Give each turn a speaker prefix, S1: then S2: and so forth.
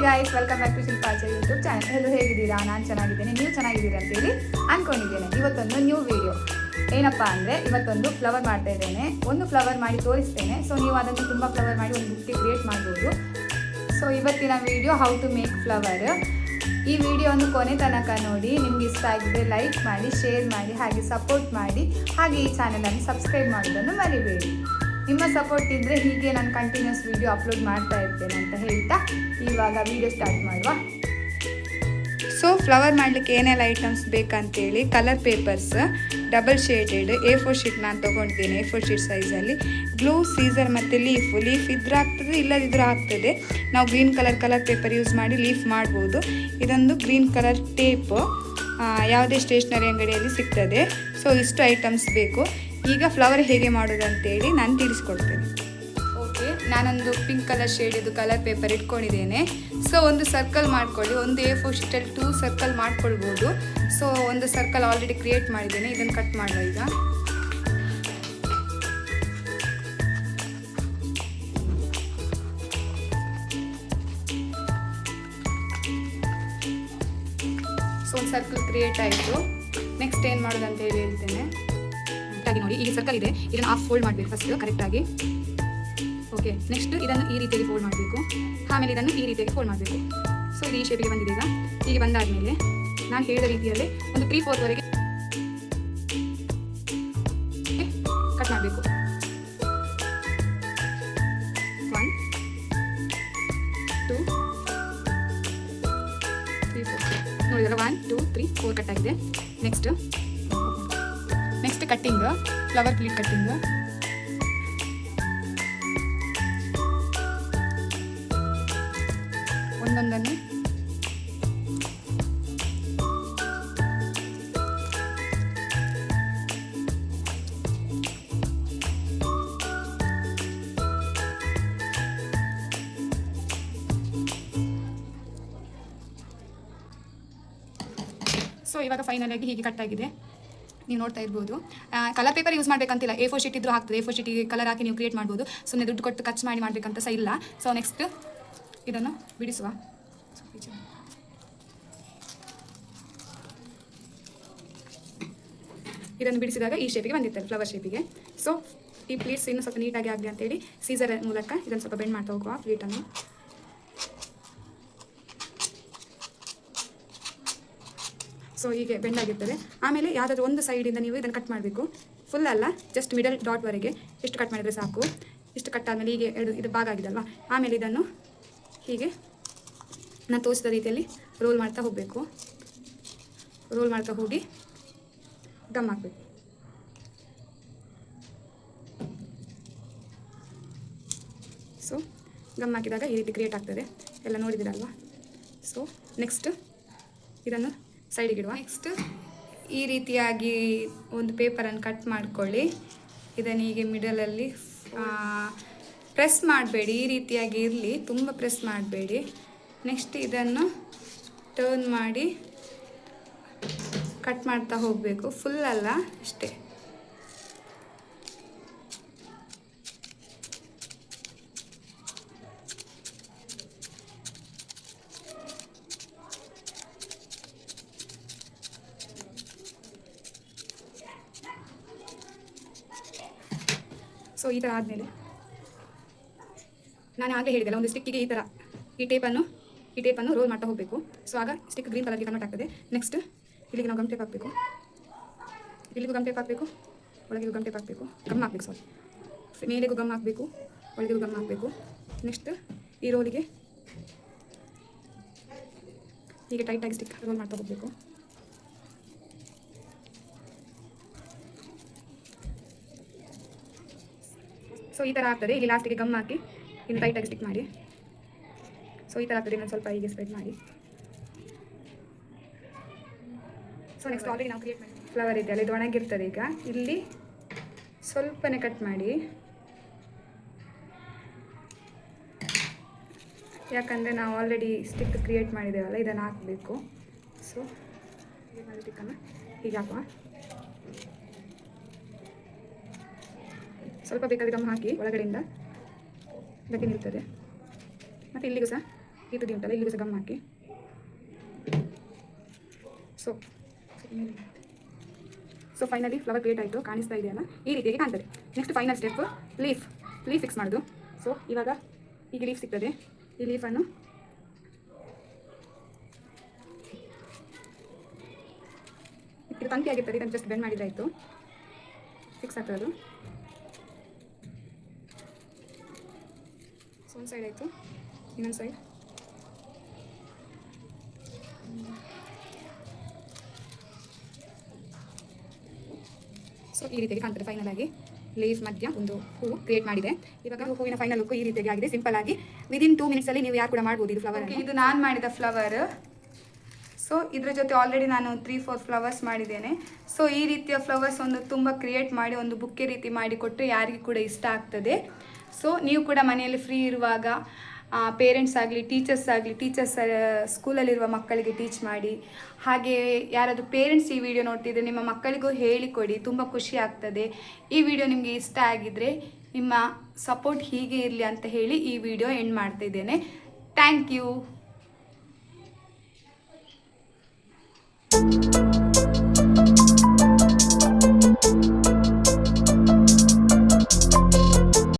S1: Guys, welcome back to ಶಿಲ್ಪಾಚ YouTube channel. ಎಲ್ಲರೂ ಹೇಗಿದ್ದೀರಾ? ನಾನು ಚೆನ್ನಾಗಿದ್ದೇನೆ, ನೀವು ಚೆನ್ನಾಗಿದ್ದೀರಾ ಅಂತೇಳಿ ಅಂದ್ಕೊಂಡಿದ್ದೇನೆ. ಇವತ್ತೊಂದು ನ್ಯೂ ವಿಡಿಯೋ ಏನಪ್ಪ ಅಂದರೆ, ಇವತ್ತೊಂದು ಫ್ಲವರ್ ಮಾಡ್ತಾ ಇದ್ದೇನೆ. ಒಂದು ಫ್ಲವರ್ ಮಾಡಿ ತೋರಿಸ್ತೇನೆ. ಸೊ ನೀವು ಅದನ್ನು ತುಂಬ ಫ್ಲವರ್ ಮಾಡಿ ಒಂದು ಬುಕ್ಕೆ ಕ್ರಿಯೇಟ್ ಮಾಡ್ಬೋದು. ಸೊ ಇವತ್ತಿನ video how to make flower. ಈ ವಿಡಿಯೋವನ್ನು ಕೊನೆ ತನಕ ನೋಡಿ. ನಿಮ್ಗೆ ಇಷ್ಟ ಆಗಿದೆ ಲೈಕ್ ಮಾಡಿ, ಶೇರ್ ಮಾಡಿ, ಹಾಗೆ ಸಪೋರ್ಟ್ ಮಾಡಿ, ಹಾಗೆ ಈ ಚಾನಲನ್ನು ಸಬ್ಸ್ಕ್ರೈಬ್ ಮಾಡೋದನ್ನು ಮರಿಬೇಡಿ. ನಿಮ್ಮ ಸಪೋರ್ಟ್ ಇದ್ದರೆ ಹೀಗೆ ನಾನು ಕಂಟಿನ್ಯೂಸ್ ವಿಡಿಯೋ ಅಪ್ಲೋಡ್ ಮಾಡ್ತಾ ಇರ್ತೇನೆ ಅಂತ ಹೇಳ್ತಾ ಇವಾಗ ವಿಡಿಯೋ ಸ್ಟಾರ್ಟ್ ಮಾಡುವ. ಸೊ ಫ್ಲವರ್ ಮಾಡಲಿಕ್ಕೆ ಏನೆಲ್ಲ ಐಟಮ್ಸ್ ಬೇಕಂತೇಳಿ, colour papers double shaded A4 sheet ನಾನು ತೊಗೊಂಡಿದ್ದೇನೆ, A4 ಶೀಟ್ ಸೈಜಲ್ಲಿ. ಗ್ಲೂ, ಸೀಸರ್ ಮತ್ತು ಲೀಫ್ ಇದ್ರೆ ಆಗ್ತದೆ, ಇಲ್ಲದಿದ್ರೂ ಆಗ್ತದೆ. ನಾವು ಗ್ರೀನ್ ಕಲರ್ ಪೇಪರ್ ಯೂಸ್ ಮಾಡಿ ಲೀಫ್ ಮಾಡ್ಬೋದು. ಇದೊಂದು ಗ್ರೀನ್ ಕಲರ್ ಟೇಪ್ ಯಾವುದೇ ಸ್ಟೇಷ್ನರಿ ಅಂಗಡಿಯಲ್ಲಿ ಸಿಗ್ತದೆ. ಸೊ ಇಷ್ಟು ಐಟಮ್ಸ್ ಬೇಕು. ಈಗ ಫ್ಲವರ್ ಹೇಗೆ ಮಾಡೋದು ಅಂತೇಳಿ ನಾನು ತಿಳಿಸ್ಕೊಡ್ತೇನೆ. ಓಕೆ, ನಾನೊಂದು ಪಿಂಕ್ ಕಲರ್ ಶೇಡಿದು ಕಲರ್ ಪೇಪರ್ ಇಟ್ಕೊಂಡಿದ್ದೇನೆ. ಸೊ ಒಂದು ಸರ್ಕಲ್ ಮಾಡ್ಕೊಳ್ಳಿ. ಒಂದು A4 ಶೀಟಲ್ಲಿ 2 ಸರ್ಕಲ್ ಮಾಡ್ಕೊಳ್ಬೋದು. ಸೊ ಒಂದು ಸರ್ಕಲ್ ಆಲ್ರೆಡಿ ಕ್ರಿಯೇಟ್ ಮಾಡಿದ್ದೇನೆ. ಇದನ್ನು ಕಟ್ ಮಾಡುವ ಈಗ. ಸೊ ಒಂದು ಸರ್ಕಲ್ ಕ್ರಿಯೇಟ್ ಆಯಿತು. ನೆಕ್ಸ್ಟ್ ಏನು ಮಾಡೋದು ಅಂತ ಹೇಳಿ ಹೇಳ್ತೇನೆ. ಕರೆಕ್ಟಾಗಿ ನೋಡಿ, ಈಗ ಸರ್ಕಲ್ ಇದೆ, ಇದನ್ನು ಹಾಫ್ ಫೋಲ್ಡ್ ಮಾಡಬೇಕು ಫಸ್ಟ್ ಕರೆಕ್ಟಾಗಿ. ಓಕೆ, ನೆಕ್ಸ್ಟ್ ಇದನ್ನು ಈ ರೀತಿಯಾಗಿ ಫೋಲ್ಡ್ ಮಾಡಬೇಕು. ಆಮೇಲೆ ಇದನ್ನು ಈ ರೀತಿಯಾಗಿ ಫೋಲ್ಡ್ ಮಾಡಬೇಕು. ಸೊ ಇದು ಈ ಶೇಪಿಗೆ ಬಂದಿದೆ. ಈಗ ಹೀಗೆ ಬಂದಾದಮೇಲೆ ನಾನು ಹೇಳಿದ ರೀತಿಯಲ್ಲಿ ಒಂದು 3/4 ವರೆಗೆ ಕಟ್ ಮಾಡಬೇಕು. 1 2 3 4 ನೋಡಿದಲ್ಲ, 1 2 3 4 ಕಟ್ ಆಗಿದೆ. Next cutting, flower pleat cutting. ಒಂದೊಂದನ್ನು ಸೊ ಇವಾಗ ಫೈನಲ್ ಆಗಿ ಹೀಗೆ ಕಟ್ ಆಗಿದೆ, ನೀವು ನೋಡ್ತಾ ಇರ್ಬೋದು. ಕಲರ್ ಪೇಪರ್ ಯೂಸ್ ಮಾಡಬೇಕಂತಿಲ್ಲ, A4 ಶೀಟ್ ಇದ್ರೂ ಆಗ್ತದೆ. A4 ಶೀಟಿಗೆ ಕಲರ್ ಹಾಕಿ ನೀವು ಕ್ರಿಯೇಟ್ ಮಾಡ್ಬೋದು. ಸುಮ್ಮನೆ ದುಡ್ಡು ಕೊಟ್ಟು ಖರ್ಚು ಮಾಡಬೇಕಂತ ಸಹ ಇಲ್ಲ. ಸೊ ನೆಕ್ಸ್ಟ್ ಇದನ್ನು ಬಿಡಿಸುವ. ಇದನ್ನು ಬಿಡಿಸಿದಾಗ ಈ ಶೇಪಿಗೆ ಬಂದಿರ್ತಾರೆ, ಫ್ಲವರ್ ಶೇಪಿಗೆ. ಸೊ ಈ ಪ್ಲೀಟ್ಸ್ ಇನ್ನೂ ಸ್ವಲ್ಪ ನೀಟಾಗಿ ಆಗಲಿ ಅಂತೇಳಿ ಸೀಸರ್ ಮೂಲಕ ಇದನ್ನು ಸ್ವಲ್ಪ ಬೆಂಡ್ ಮಾಡ್ತಾ ಹೋಗುವ ಪ್ಲೀಟನ್ನು. ಸೊ ಹೀಗೆ ಬೆಂಡ್ ಆಗಿರ್ತದೆ. ಆಮೇಲೆ ಯಾವುದಾದ್ರೂ ಒಂದು ಸೈಡಿಂದ ನೀವು ಇದನ್ನು ಕಟ್ ಮಾಡಬೇಕು. ಫುಲ್ ಅಲ್ಲ, ಜಸ್ಟ್ ಮಿಡಲ್ ಡಾಟ್ವರೆಗೆ ಇಷ್ಟು ಕಟ್ ಮಾಡಿದರೆ ಸಾಕು. ಇಷ್ಟು ಕಟ್ ಆದಮೇಲೆ ಹೀಗೆ ಇದು ಭಾಗ ಆಗಿದಲ್ವ, ಆಮೇಲೆ ಇದನ್ನು ಹೀಗೆ ನಾನು ತೋರಿಸಿದ ರೀತಿಯಲ್ಲಿ ರೋಲ್ ಮಾಡ್ತಾ ಹೋಗಬೇಕು. ರೋಲ್ ಮಾಡ್ತಾ ಹೋಗಿ ಗಮ್ ಹಾಕಬೇಕು. ಸೊ ಗಮ್ ಹಾಕಿದಾಗ ಈ ರೀತಿ ಕ್ರಿಯೇಟ್ ಆಗ್ತದೆ, ಎಲ್ಲ ನೋಡಿದಿರಲ್ವ. ಸೊ ನೆಕ್ಸ್ಟ್ ಇದನ್ನು ಸೈಡಿಗೆ ಇಡುವ. ನೆಕ್ಸ್ಟ್ ಈ ರೀತಿಯಾಗಿ ಒಂದು ಪೇಪರನ್ನು ಕಟ್ ಮಾಡ್ಕೊಳ್ಳಿ. ಇದನ್ನು ಹೀಗೆ ಮಿಡಲಲ್ಲಿ ಪ್ರೆಸ್ ಮಾಡಬೇಡಿ, ಈ ರೀತಿಯಾಗಿ ಇರಲಿ, ತುಂಬ ಪ್ರೆಸ್ ಮಾಡಬೇಡಿ. ನೆಕ್ಸ್ಟ್ ಇದನ್ನು ಟರ್ನ್ ಮಾಡಿ ಕಟ್ ಮಾಡ್ತಾ ಹೋಗಬೇಕು. ಫುಲ್ ಅಲ್ಲ, ಅಷ್ಟೇ. ಸೊ ಈ ಥರ ಆದಮೇಲೆ ನಾನು ಆಗಲೇ ಹೇಳಿದೆಲ್ಲ, ಒಂದು ಸ್ಟಿಕ್ಕಿಗೆ ಈ ಥರ ಈ ಟೇಪನ್ನು ರೋಲ್ ಮಾಡ್ತಾ ಹೋಗಬೇಕು. ಸೊ ಆಗ ಸ್ಟಿಕ್ ಗ್ರೀನ್ ಕಲರ್ಗೆ ಕನ್ವರ್ಟ್ ಆಗ್ತದೆ. ನೆಕ್ಸ್ಟ್ ಇಲ್ಲಿಗೆ ನಾವು ಗಮ್ ಟೇಪ್ ಹಾಕಬೇಕು. ಇಲ್ಲಿಗೂ ಗಮ್ ಟೇಪ್ ಹಾಕಬೇಕು, ಒಳಗಿಗೂ ಗಮ್ ಟೇಪ್ ಹಾಕಬೇಕು. ಗಮ್ ಹಾಕಬೇಕು, ಸಾರಿ, ಮೇಲೆಗೂ ಗಮ್ ಹಾಕಬೇಕು, ಒಳಗಿಗೂ ಗಮ್ ಹಾಕಬೇಕು. ನೆಕ್ಸ್ಟ್ ಈ ರೋಲಿಗೆ ಹೀಗೆ ಟೈಟಾಗಿ ಸ್ಟಿಕ್ ರೋಲ್ ಮಾಡ್ತಾ ಹೋಗಬೇಕು. ಸೊ ಈ ಥರ ಆಗ್ತದೆ. ಇಲ್ಲಿ ಲಾಸ್ಟಿಗೆ ಗಮ್ ಹಾಕಿ ಇನ್ನು ಟೈಟಾಗಿ ಸ್ಟಿಕ್ ಮಾಡಿ. ಸೊ ಈ ಥರ ಆಗ್ತದೆ. ಇನ್ನೊಂದು ಸ್ವಲ್ಪ ಹೀಗೆ ಸ್ಪ್ರೆಡ್ ಮಾಡಿ. ಸೊ ನೆಕ್ಸ್ಟ್ ಆಲ್ರೆಡಿ ನಾವು ಕ್ರಿಯೇಟ್ ಮಾಡಿ ಫ್ಲವರ್ ಇದೆಯಲ್ಲ, ಇದು ಒಣಗಿರ್ತದೆ. ಈಗ ಇಲ್ಲಿ ಸ್ವಲ್ಪನೇ ಕಟ್ ಮಾಡಿ, ಯಾಕಂದರೆ ನಾವು ಆಲ್ರೆಡಿ ಸ್ಟಿಕ್ ಕ್ರಿಯೇಟ್ ಮಾಡಿದ್ದೇವಲ್ಲ, ಇದನ್ನು ಹಾಕಬೇಕು. ಸೊ ಸ್ಟಿಕ್ಕನ್ನು ಹೀಗೆ ಹಾಕುವ. ಸ್ವಲ್ಪ ಬೇಕಾದರೆ ಗಮ್ ಹಾಕಿ ಒಳಗಡೆಯಿಂದ ಗಟ್ಟಿ ನಿಲ್ತದೆ. ಮತ್ತು ಇಲ್ಲಿಗೂ ಸಹ ಈ ತುದಿ ಉಂಟಲ್ಲ ಇಲ್ಲಿಗೆ ಸಹ ಗಮ್ ಹಾಕಿ. ಸೊ ಫೈನಲಿ ಫ್ಲವರ್ ಕ್ರಿಯೇಟ್ ಆಯಿತು, ಕಾಣಿಸ್ತಾ ಇದೆಯಲ್ಲ, ಈ ರೀತಿಯಾಗಿ ಕಾಣ್ತದೆ. Next final step leaf fix ಮಾಡೋದು. ಸೊ ಇವಾಗ ಈಗ ಲೀಫ್ ಸಿಗ್ತದೆ, ಈ ಲೀಫನ್ನು ಇದು ತಂತಿ ಆಗಿರ್ತದೆ, ಇದನ್ನು ಜಸ್ಟ್ ಬೆಂಡ್ ಮಾಡಿದ್ರೆ ಆಯಿತು, ಫಿಕ್ಸ್ ಆಗ್ತದೆ ಅದು. ಸೊ ಒಂದು ಸೈಡ್ ಆಯಿತು, ಇನ್ನೊಂದು ಸೈಡ್ ಸೊ ಈ ರೀತಿಯಾಗಿ ಕಾಣ್ತದೆ. ಫೈನಲ್ ಆಗಿ ಲೀಫ್ ಮಧ್ಯ ಒಂದು ಹೂವು ಕ್ರಿಯೇಟ್ ಮಾಡಿದೆ. ಇವಾಗ ಹೂವಿನ ಫೈನಲ್ ಲುಕ್ ಈ ರೀತಿಯಾಗಿ ಆಗಿದೆ, ಸಿಂಪಲ್ ಆಗಿ. ವಿದಿನ್ 2 ಮಿನಿಟ್ಸಲ್ಲಿ ನೀವು ಯಾರು ಕೂಡ ಮಾಡ್ಬೋದು ಇದು ಫ್ಲವರ್. ಇದು ನಾನು ಮಾಡಿದ ಫ್ಲವರ್. ಸೊ ಇದ್ರ ಜೊತೆ ಆಲ್ರೆಡಿ ನಾನು 3-4 ಫ್ಲವರ್ಸ್ ಮಾಡಿದ್ದೇನೆ. ಸೊ ಈ ರೀತಿಯ ಫ್ಲವರ್ಸ್ ಒಂದು ತುಂಬ ಕ್ರಿಯೇಟ್ ಮಾಡಿ ಒಂದು ಬುಕ್ಕೆ ರೀತಿ ಮಾಡಿ ಕೊಟ್ಟರೆ ಯಾರಿಗೂ ಕೂಡ ಇಷ್ಟ ಆಗ್ತದೆ. ಸೊ ನೀವು ಕೂಡ ಮನೆಯಲ್ಲಿ ಫ್ರೀ ಇರುವಾಗ ಪೇರೆಂಟ್ಸ್ ಆಗಲಿ ಟೀಚರ್ಸ್ ಸ್ಕೂಲಲ್ಲಿರುವ ಮಕ್ಕಳಿಗೆ ಟೀಚ್ ಮಾಡಿ. ಹಾಗೆ ಯಾರಾದರೂ ಪೇರೆಂಟ್ಸ್ ಈ ವಿಡಿಯೋ ನೋಡ್ತಿದ್ರೆ ನಿಮ್ಮ ಮಕ್ಕಳಿಗೂ ಹೇಳಿಕೊಡಿ, ತುಂಬ ಖುಷಿ ಆಗ್ತದೆ. ಈ ವಿಡಿಯೋ ನಿಮಗೆ ಇಷ್ಟ ಆಗಿದ್ದರೆ ನಿಮ್ಮ ಸಪೋರ್ಟ್ ಹೀಗೆ ಇರಲಿ ಅಂತ ಹೇಳಿ ಈ ವಿಡಿಯೋ ಎಂಡ್ ಮಾಡ್ತಾ ಇದ್ದೇನೆ. Thank you.